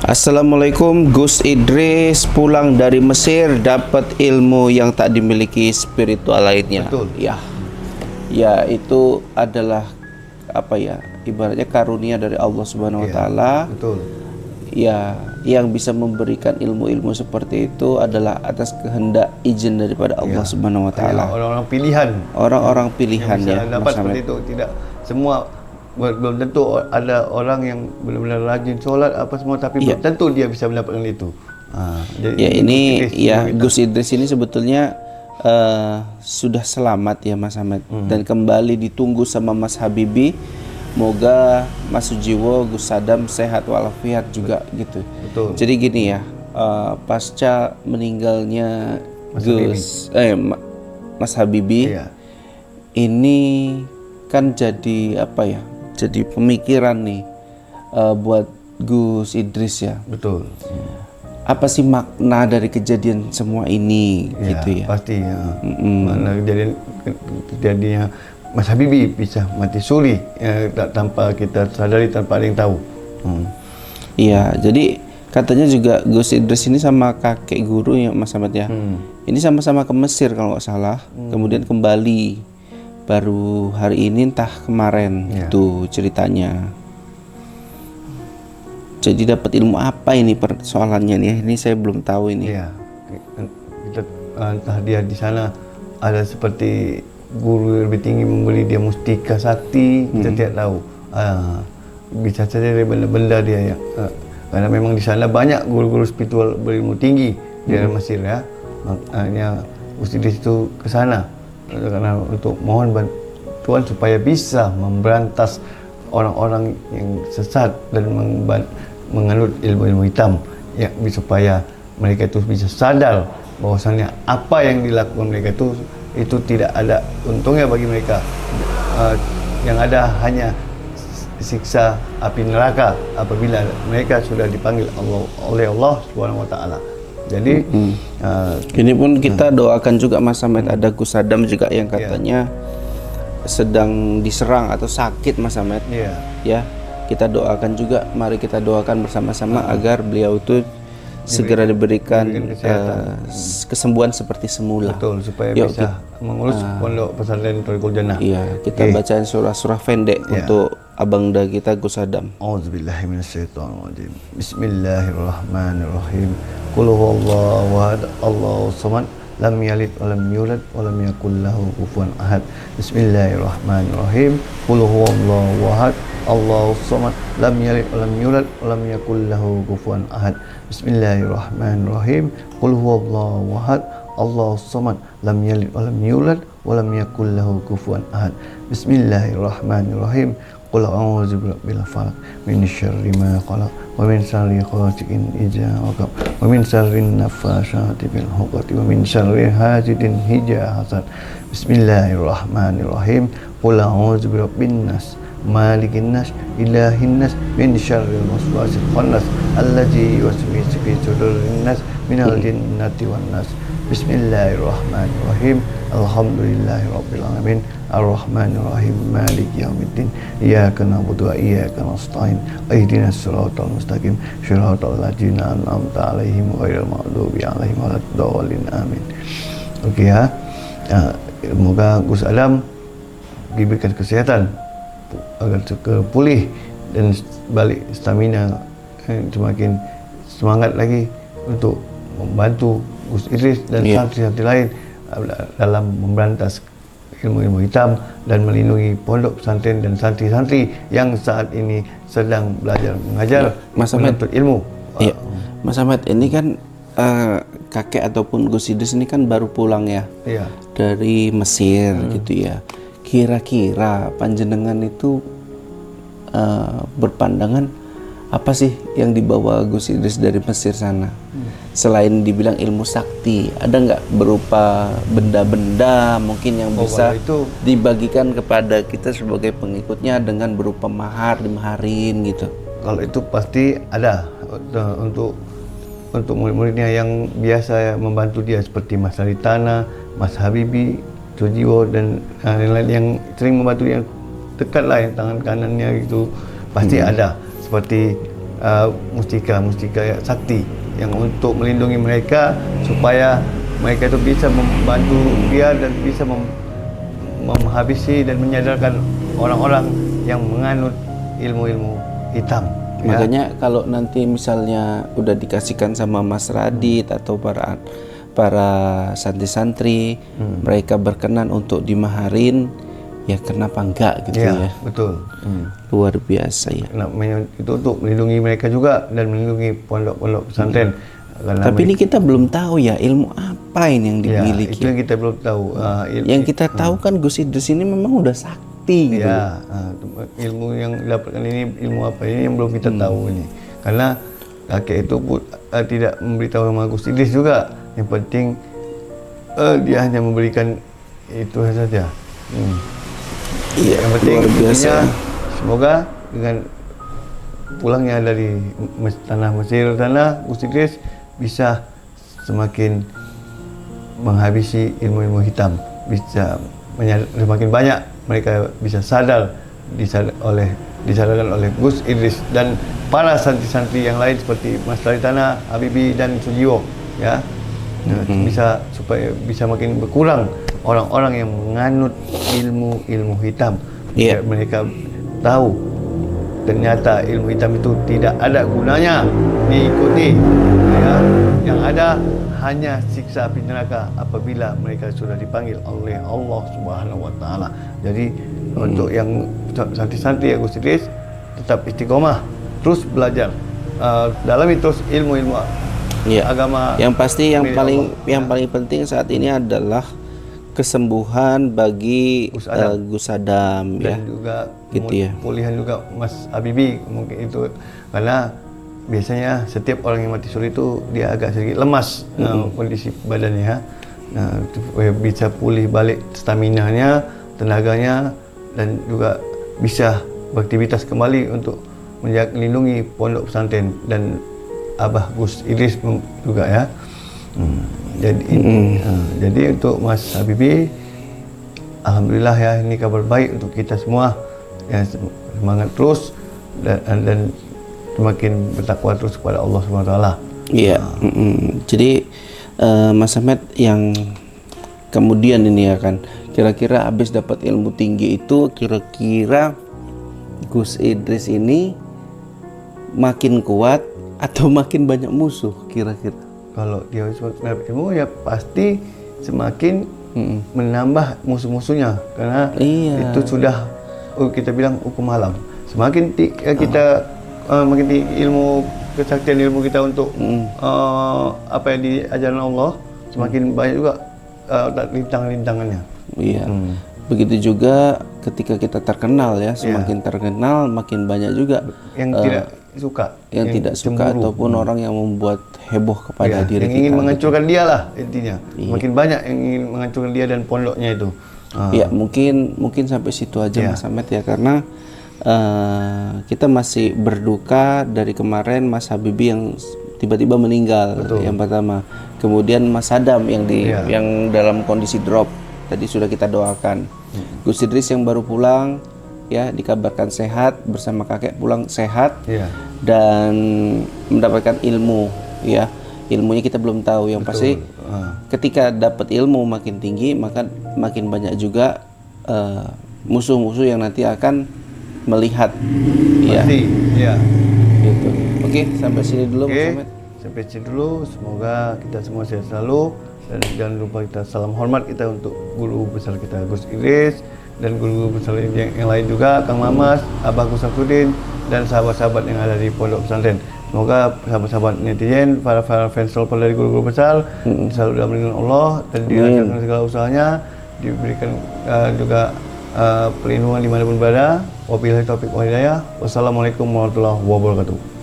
Assalamualaikum. Gus Idris pulang dari Mesir dapat ilmu yang tak dimiliki spiritual lainnya. Betul. Ya itu adalah apa ya? Ibaratnya karunia dari Allah Subhanahu wa taala. Betul. Ya, yang bisa memberikan ilmu-ilmu seperti itu adalah atas kehendak izin daripada Allah Subhanahu wa taala. Orang-orang pilihan. Orang-orang pilihan yang bisa ya. dapat seperti itu. Tidak semua, belum tentu ada orang yang benar-benar rajin solat apa semua, tapi belum tentu dia bisa mendapatkan itu. Jadi ya ini Gus Idris ini sebetulnya sudah selamat ya Mas Ahmad, dan kembali ditunggu sama Mas Habibi. Moga Mas Sujiwo, Gus Sadam sehat walafiat juga gitu. Betul. Jadi gini ya, pasca meninggalnya Mas Habibi, ini kan jadi apa ya? Jadi pemikiran nih buat Gus Idris ya. Betul. Apa sih makna dari kejadian semua ini gitu ya? Pasti ya. Makna kejadiannya Mas Habibi bisa mati suri tanpa kita sadari, tanpa ada yang tahu. Iya, jadi katanya juga Gus Idris ini sama kakek guru ya Mas Ahmad ya. Ini sama-sama ke Mesir kalau nggak salah. Kemudian kembali baru hari ini entah kemarin itu ceritanya. Jadi dapat ilmu apa ini persoalannya nih? Ini saya belum tahu ini. Iya. Kita entah dia di sana ada seperti guru yang lebih tinggi memberi dia mustika sakti, kita tidak tahu. Bisa saja dari benda-benda dia karena memang di sana banyak guru-guru spiritual berilmu tinggi di dalam Mesir ya. Makanya Gus Idris itu ke sana karena untuk mohon bantuan supaya bisa memberantas orang-orang yang sesat dan menganut ilmu-ilmu hitam, ya, supaya mereka itu bisa sadar bahwasannya apa yang dilakukan mereka itu tidak ada untungnya bagi mereka. Yang ada hanya siksa api neraka apabila mereka sudah dipanggil oleh Allah Subhanahu wa taala. Jadi ini pun kita doakan juga Mas Ahmad. Ada Gus Sadam juga yang katanya sedang diserang atau sakit Mas Ahmad. Ya, kita doakan juga, mari kita doakan bersama-sama agar beliau itu segera diberikan kesembuhan seperti semula. Betul, supaya bisa mengurus pondok pesantren Thariqul Jannah. Iya, kita bacain surah-surah pendek untuk abangda kita Gus Sadam. Auzubillahi minasyaitonirrajim. Bismillahirrahmanirrahim. Qul huwallahu ahad, Allahus samad, lam yalid wa lam yulad wa lam yakul lahu kufuwan ahad. Bismillahirrahmanirrahim. Qul huwallahu ahad, Allahus samad, lam yalid wa lam yulad wa lam yakul lahu kufuwan ahad. Bismillahirrahmanirrahim. Qul huwallahu ahad, Allahus samad, lam yalid wa lam yulad wa lam yakul lahu kufuwan ahad. Bismillahirrahmanirrahim. Qul a'udzu birabbil falaq min syarri ma khalaq wa min syarri ghasiqin idza waqab wa min syarri naffasati fil 'uqad wa min syarri hasidin idza hasad. Bismillahirrahmanirrahim. Qul a'udzu birabbin nas malikin nas ilahin nas min syarril waswasil khannas allazi yuwaswisu fi sudurin nas minal jinnati wan nas. Bismillahirrahmanirrahim. Alhamdulillahirabbil alamin. Ar-Rahmanir-Rahim. Maliki yaumiddin. Iyyaka na'budu wa iyyaka nasta'in. Ihdinas siratal mustaqim. Shiratal ladzina an'amta 'alaihim ghairil maghdubi 'alaihim waladdallin. Amin. Oke ya. Semoga Gus Adam diberikan kesehatan agar pulih dan balik stamina, semakin semangat lagi untuk membantu Gus Idris dan santri-santri lain dalam memberantas ilmu-ilmu hitam dan melindungi pondok pesantren dan santri-santri yang saat ini sedang belajar mengajar, menuntut ilmu. Mas Ahmad, ini kan kakek ataupun Gus Idris ini kan baru pulang ya dari Mesir gitu ya. Kira-kira panjenengan itu berpandangan apa sih yang dibawa Gus Idris dari Mesir sana? Selain dibilang ilmu sakti, ada nggak berupa benda-benda mungkin yang bisa dibagikan kepada kita sebagai pengikutnya dengan berupa mahar, dimaharin gitu? Kalau itu pasti ada untuk murid-muridnya yang biasa membantu dia seperti Mas Haritana, Mas Habibi, Sujiwo dan lain-lain yang sering membantu yang dekat lah, yang tangan kanannya gitu pasti ada. Seperti mustika sakti yang untuk melindungi mereka supaya mereka itu bisa membantu dia dan bisa menghabisi dan menyadarkan orang-orang yang menganut ilmu-ilmu hitam. Makanya kalau nanti misalnya udah dikasihkan sama Mas Radit atau para santri-santri, mereka berkenan untuk dimaharin, ya kenapa enggak gitu ya? Betul. Luar biasa ya. Itu untuk melindungi mereka juga dan melindungi pondok-pondok pesantren. Tapi ini kita belum tahu ya ilmu apa ini yang dimiliki. Itu yang kita belum tahu. Yang kita tahu kan Gus Idris ini memang udah sakti gitu. Ilmu yang didapatkan ini ilmu apa ini yang belum kita tahu ini. Karena kakek itu pun tidak memberitahu sama Gus Idris juga. Yang penting dia hanya memberikan itu saja. Iya, yang penting luar biasa. Semoga dengan pulangnya dari tanah Mesir Gus Idris bisa semakin menghabisi ilmu-ilmu hitam, bisa semakin banyak mereka bisa disadarkan oleh Gus Idris dan para santri-santri yang lain seperti Mas Laritana, Habibie dan Sujiwo ya. Supaya bisa makin berkurang orang-orang yang menganut ilmu hitam. Mereka tahu ternyata ilmu hitam itu tidak ada gunanya diikuti ya. Yang ada hanya siksa api neraka apabila mereka sudah dipanggil oleh Allah Subhanahu wa taala. Jadi untuk yang santri-santri ya Gus Idris tetap istiqomah, terus belajar dalami terus ilmu-ilmu agama. Yang pasti yang paling penting saat ini adalah kesembuhan bagi Gus Adam dan ya. juga gitu ya. Pemulihan juga Mas Habibie mungkin itu karena biasanya setiap orang yang mati suri itu dia agak sedikit lemas kondisi badannya. Bisa pulih balik staminanya, tenaganya dan juga bisa beraktivitas kembali untuk melindungi pondok pesantren dan Abah Gus Idris juga ya. Jadi untuk Mas Habibie, alhamdulillah ya, ini kabar baik untuk kita semua ya, semangat terus dan semakin bertakwa terus kepada Allah Subhanahu wa taala. Iya. Jadi Mas Ahmed yang kemudian ini ya kan, kira-kira habis dapat ilmu tinggi itu, kira-kira Gus Idris ini makin kuat atau makin banyak musuh kira-kira? Kalau dia mendapat ilmu ya pasti semakin menambah musuh-musuhnya karena itu sudah kita bilang hukum alam. Semakin kita makin ilmu kesaktian ilmu kita untuk apa yang diajarkan Allah, semakin banyak juga lintang-lintangannya. Iya. Begitu juga ketika kita terkenal ya, semakin terkenal makin banyak juga yang tidak suka, yang tidak suka cemburu, ataupun orang yang membuat heboh kepada diri yang kita. Ingin menghancurkan dia lah intinya. Makin banyak yang ingin menghancurkan dia dan pondoknya itu. Ya mungkin sampai situ aja Mas Ahmed ya, karena kita masih berduka dari kemarin Mas Habibie yang tiba-tiba meninggal. Yang pertama, kemudian Mas Adam yang dalam kondisi drop tadi sudah kita doakan. Gus Idris yang baru pulang ya, dikabarkan sehat, bersama kakek pulang sehat dan mendapatkan ilmu ya. Ilmunya kita belum tahu, yang pasti ketika dapat ilmu makin tinggi maka makin banyak juga musuh-musuh yang nanti akan melihat gitu. Oke, sampai sini dulu Mas Ahmed. Sampai sini dulu, semoga kita semua sehat selalu dan jangan lupa kita salam hormat kita untuk guru besar kita Gus Idris dan guru besar yang lain juga, Kang Mamas, Abah Gus Samsudin dan sahabat-sahabat yang ada di pondok pesantren. Semoga sahabat-sahabat netizen, para fans dari guru-guru besar selalu dalam lindungan Allah dan dilancarkan segala usahanya, diberikan juga perlindungan dimanapun berada. Wabillahi taufiq wal hidayah. Wassalamualaikum warahmatullahi wabarakatuh.